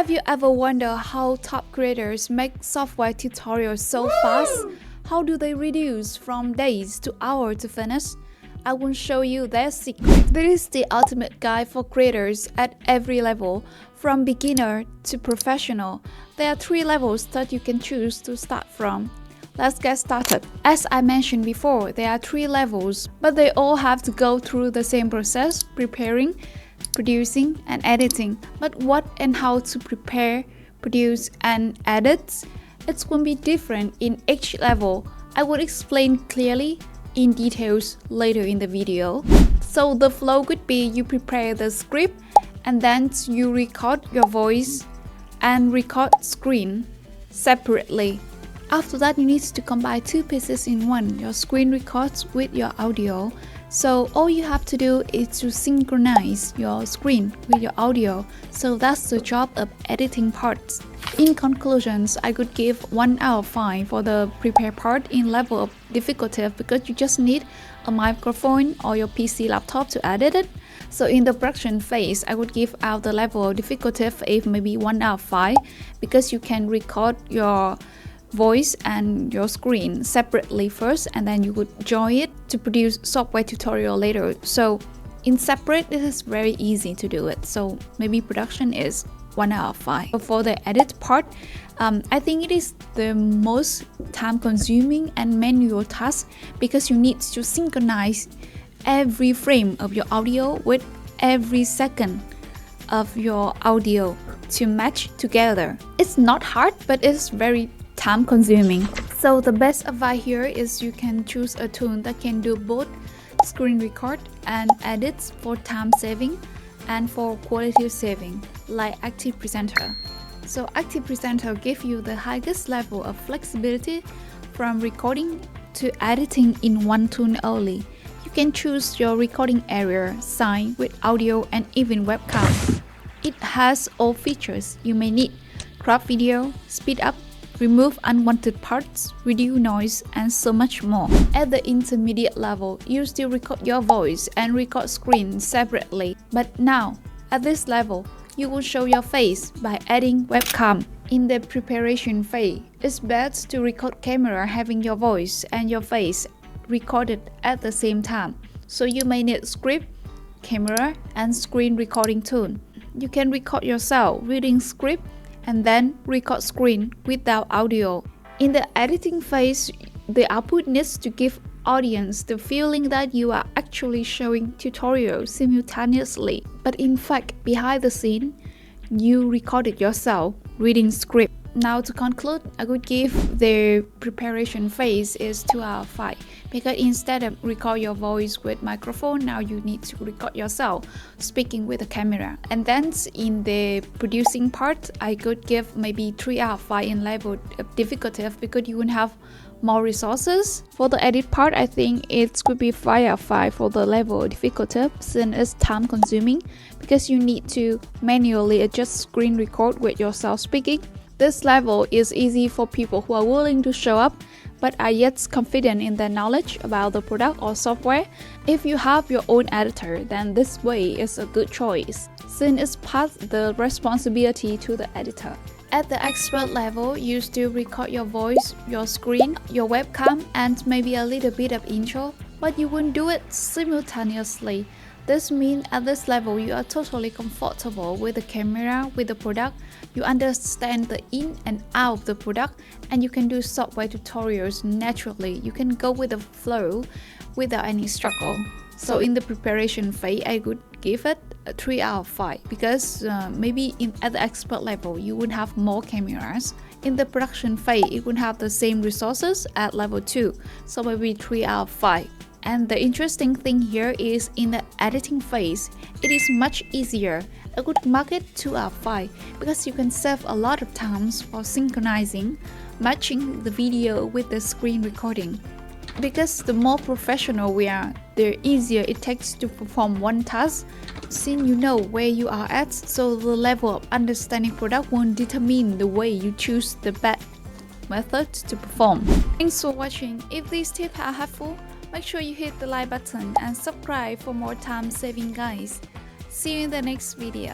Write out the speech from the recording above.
Have you ever wondered how top creators make software tutorials so fast? How do they reduce from days to hours to finish? I will show you their secret. This is the ultimate guide for creators at every level, from beginner to professional. There are 3 levels that you can choose to start from. Let's get started. As I mentioned before, there are 3 levels, but they all have to go through the same process: preparing, producing, and editing. But what and how to prepare, produce, and edit, it's going to be different in each level. I will explain clearly in details later in the video. So the flow would be you prepare the script and then you record your voice and record screen separately. After that, you need to combine 2 pieces in one. Your screen records with your audio. So all you have to do is to synchronize your screen with your audio. So that's the job of editing parts. In conclusions, I could give 1 out of 5 for the prepare part in level of difficulty, because you just need a microphone or your PC laptop to edit it. So in the production phase, I would give out the level of difficulty of maybe 1 out of 5, because you can record your voice and your screen separately first, and then you would join it to produce software tutorial later. So in separate, it is very easy to do it. So maybe production is 1 out of 5. For the edit part, I think it is the most time consuming and manual task, because you need to synchronize every frame of your audio with every second of your audio to match together. It's not hard, but it's very time consuming. So the best advice here is you can choose a tool that can do both screen record and edits for time saving and for quality saving, like ActivePresenter. So ActivePresenter gives you the highest level of flexibility from recording to editing in one tool only. You can choose your recording area, sign with audio, and even webcam. It has all features you may need: crop video, speed up, remove unwanted parts, reduce noise, and so much more. At the intermediate level, you still record your voice and record screen separately. But now, at this level, you will show your face by adding webcam. In the preparation phase, it's best to record camera having your voice and your face recorded at the same time. So you may need script, camera, and screen recording tool. You can record yourself reading script and then record screen without audio. In the editing phase, the output needs to give audience the feeling that you are actually showing tutorials simultaneously. But in fact, behind the scene, you recorded yourself reading script. Now to conclude, I would give the preparation phase is 2 out of 5, because instead of record your voice with microphone, now you need to record yourself speaking with a camera. And then in the producing part, I could give maybe 3 out of 5 in level of difficulty, because you would have more resources. For the edit part, I think it could be 5 out of 5 for the level of difficulty, since it's time consuming, because you need to manually adjust screen record with yourself speaking. This level is easy for people who are willing to show up but are yet confident in their knowledge about the product or software. If you have your own editor, then this way is a good choice, since it's past the responsibility to the editor. At the expert level, you still record your voice, your screen, your webcam, and maybe a little bit of intro, but you won't do it simultaneously. This means at this level, you are totally comfortable with the camera, with the product. You understand the in and out of the product, and you can do software tutorials naturally. You can go with the flow without any struggle. So in the preparation phase, I would give it a 3 out of 5, because maybe at the expert level, you would have more cameras. In the production phase, it would have the same resources at level 2, so maybe 3 out of 5. And the interesting thing here is in the editing phase, it is much easier. I would mark it 2 out of 5, because you can save a lot of times for synchronizing, matching the video with the screen recording. Because the more professional we are, the easier it takes to perform one task, since you know where you are at, so the level of understanding product won't determine the way you choose the best method to perform. Thanks for watching. If these tips are helpful, make sure you hit the like button and subscribe for more time-saving guides. See you in the next video.